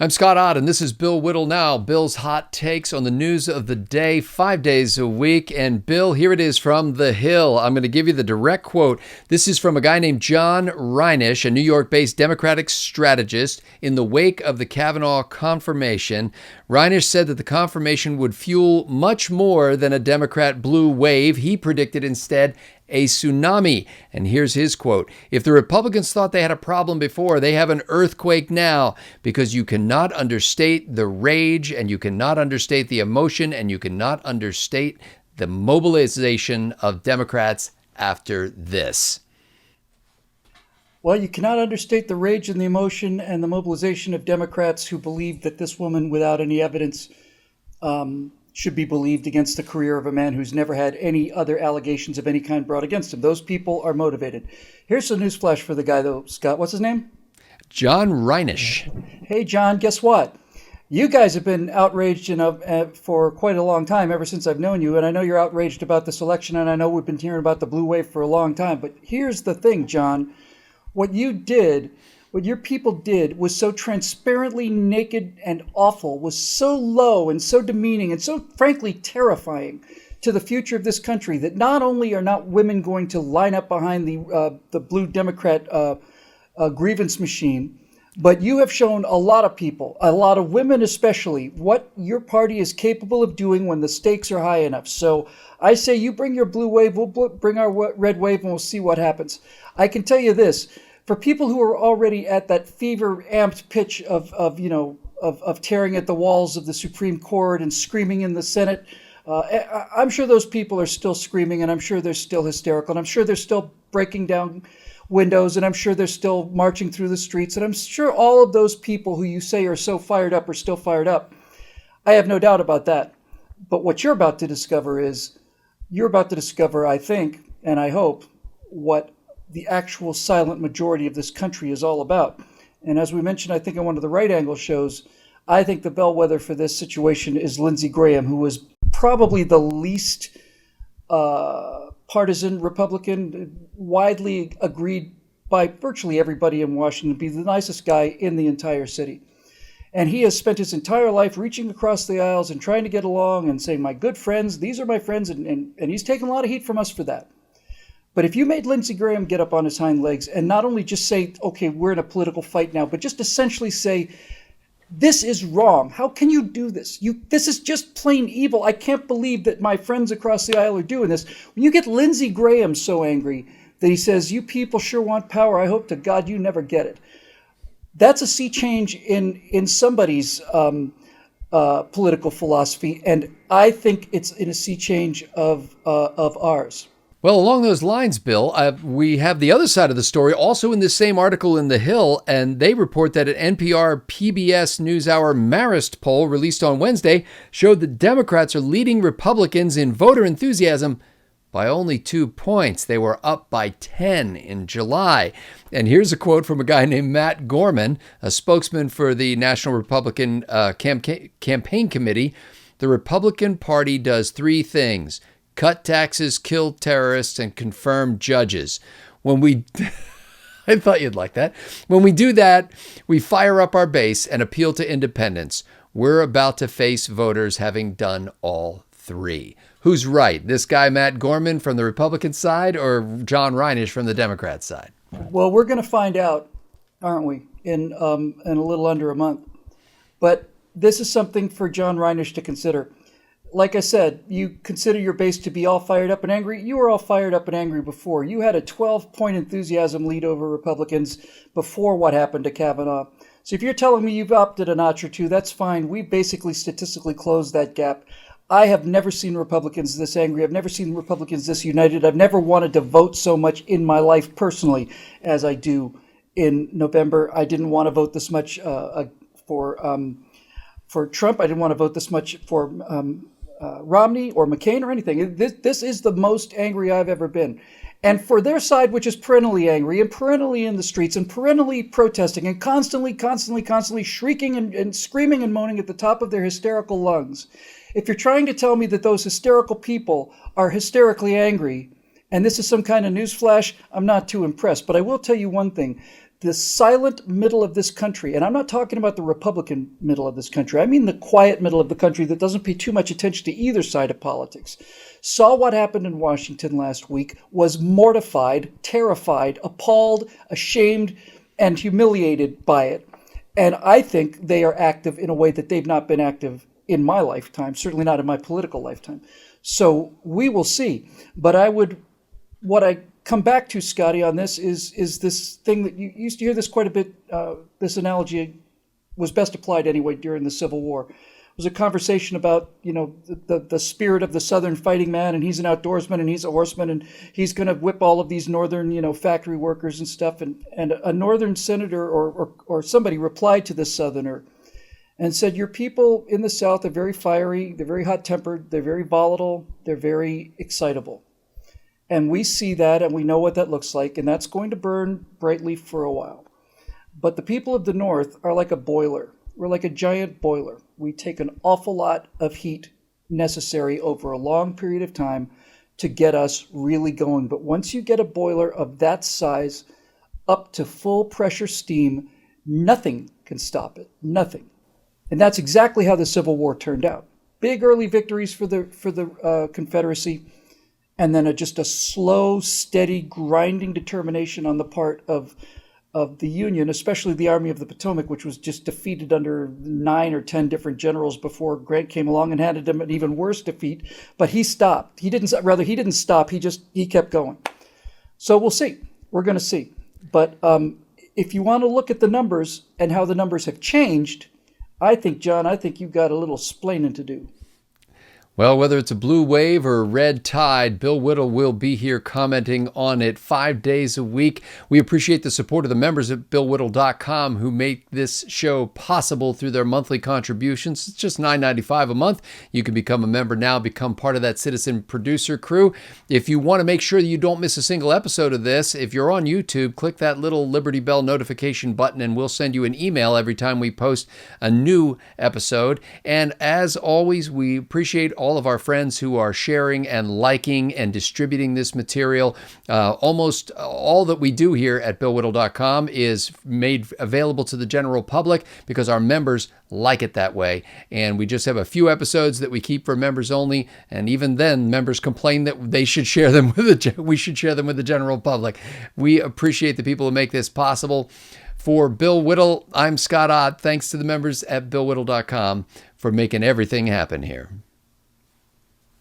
I'm Scott Ott, and this is Bill Whittle Now. Bill's hot takes on the news of the day, 5 days a week. And Bill, here it is from The Hill. I'm going to give you the direct quote. This is from a guy named John Reinish, a New York-based Democratic strategist. In the wake of the Kavanaugh confirmation, Reinish said that the confirmation would fuel much more than a Democrat blue wave. He predicted instead a tsunami. And here's his quote. If the Republicans thought they had a problem before, they have an earthquake now, because you cannot understate the rage, and you cannot understate the emotion, and you cannot understate the mobilization of Democrats after this. Well, you cannot understate the rage and the emotion and the mobilization of Democrats who believe that this woman, without any evidence, should be believed against the career of a man who's never had any other allegations of any kind brought against him. Those people are motivated. Here's some newsflash for the guy, though. Scott, what's his name? John Reinish. Hey, John, guess what? You guys have been outraged for quite a long time, ever since I've known you, and I know you're outraged about this election, and I know we've been hearing about the blue wave for a long time. But here's the thing, John. What your people did was so transparently naked and awful, was so low and so demeaning and so frankly terrifying to the future of this country, that not only are not women going to line up behind the blue Democrat grievance machine, but you have shown a lot of people, a lot of women especially, what your party is capable of doing when the stakes are high enough. So I say you bring your blue wave, we'll bring our red wave, and we'll see what happens. I can tell you this. For people who are already at that fever amped pitch of tearing at the walls of the Supreme Court and screaming in the Senate, I'm sure those people are still screaming, and I'm sure they're still hysterical, and I'm sure they're still breaking down windows, and I'm sure they're still marching through the streets, and I'm sure all of those people who you say are so fired up are still fired up. I have no doubt about that. But what you're about to discover, I think, and I hope, what the actual silent majority of this country is all about. And as we mentioned, I think in one of the right angle shows, I think the bellwether for this situation is Lindsey Graham, who was probably the least partisan Republican, widely agreed by virtually everybody in Washington to be the nicest guy in the entire city. And he has spent his entire life reaching across the aisles and trying to get along and saying, my good friends, these are my friends, and he's taken a lot of heat from us for that. But if you made Lindsey Graham get up on his hind legs and not only just say, okay, we're in a political fight now, but just essentially say, this is wrong. How can you do this? This is just plain evil. I can't believe that my friends across the aisle are doing this. When you get Lindsey Graham so angry that he says, you people sure want power, I hope to God you never get it. That's a sea change in somebody's political philosophy, and I think it's in a sea change of ours. Well, along those lines, Bill, we have the other side of the story also in this same article in The Hill, and they report that an NPR PBS NewsHour Marist poll released on Wednesday showed that Democrats are leading Republicans in voter enthusiasm by only 2 points. They were up by 10 in July. And here's a quote from a guy named Matt Gorman, a spokesman for the National Republican Campaign Committee. The Republican Party does 3 things: cut taxes, kill terrorists, and confirm judges. I thought you'd like that. When we do that, we fire up our base and appeal to independence. We're about to face voters having done all 3. Who's right? This guy, Matt Gorman from the Republican side, or John Reinish from the Democrat side? Well, we're going to find out, aren't we, in a little under a month. But this is something for John Reinish to consider. Like I said, you consider your base to be all fired up and angry. You were all fired up and angry before. You had a 12-point enthusiasm lead over Republicans before what happened to Kavanaugh. So if you're telling me you've upped it a notch or 2, that's fine. We basically statistically closed that gap. I have never seen Republicans this angry. I've never seen Republicans this united. I've never wanted to vote so much in my life personally as I do in November. I didn't want to vote this much for Trump. I didn't want to vote this much for Romney or McCain or anything. This is the most angry I've ever been. And for their side, which is perennially angry and perennially in the streets and perennially protesting and constantly shrieking and screaming and moaning at the top of their hysterical lungs, if you're trying to tell me that those hysterical people are hysterically angry, and this is some kind of newsflash, I'm not too impressed. But I will tell you one thing. the silent middle of this country, and I'm not talking about the Republican middle of this country, I mean the quiet middle of the country that doesn't pay too much attention to either side of politics, saw what happened in Washington last week, was mortified, terrified, appalled, ashamed, and humiliated by it. And I think they are active in a way that they've not been active in my lifetime, certainly not in my political lifetime. So we will see. But what I come back to, Scotty, on this is this thing that you used to hear this quite a bit. This analogy was best applied anyway during the Civil War. It was a conversation about, the spirit of the Southern fighting man, and he's an outdoorsman and he's a horseman and he's going to whip all of these Northern, factory workers and stuff. And a Northern senator or somebody replied to the Southerner and said, your people in the South are very fiery, they're very hot-tempered, they're very volatile, they're very excitable. And we see that and we know what that looks like, and that's going to burn brightly for a while. But the people of the North are like a boiler. We're like a giant boiler. We take an awful lot of heat necessary over a long period of time to get us really going. But once you get a boiler of that size up to full pressure steam, nothing can stop it. Nothing. And that's exactly how the Civil War turned out. Big early victories for the Confederacy, and then just a slow, steady, grinding determination on the part of the Union, especially the Army of the Potomac, which was just defeated under 9 or 10 different generals before Grant came along and handed him an even worse defeat. But he stopped. He didn't stop. He kept going. So we'll see. We're going to see. But if you want to look at the numbers and how the numbers have changed, John, you've got a little splaining to do. Well, whether it's a blue wave or a red tide, Bill Whittle will be here commenting on it 5 days a week. We appreciate the support of the members at BillWhittle.com who make this show possible through their monthly contributions. It's just $9.95 a month. You can become a member now, become part of that citizen producer crew. If you want to make sure that you don't miss a single episode of this, if you're on YouTube, click that little Liberty Bell notification button and we'll send you an email every time we post a new episode. And as always, we appreciate all of our friends who are sharing and liking and distributing this material. Almost all that we do here at BillWhittle.com is made available to the general public because our members like it that way. And we just have a few episodes that we keep for members only. And even then, members complain that they should share them we should share them with the general public. We appreciate the people who make this possible. For Bill Whittle, I'm Scott Ott. Thanks to the members at BillWhittle.com for making everything happen here.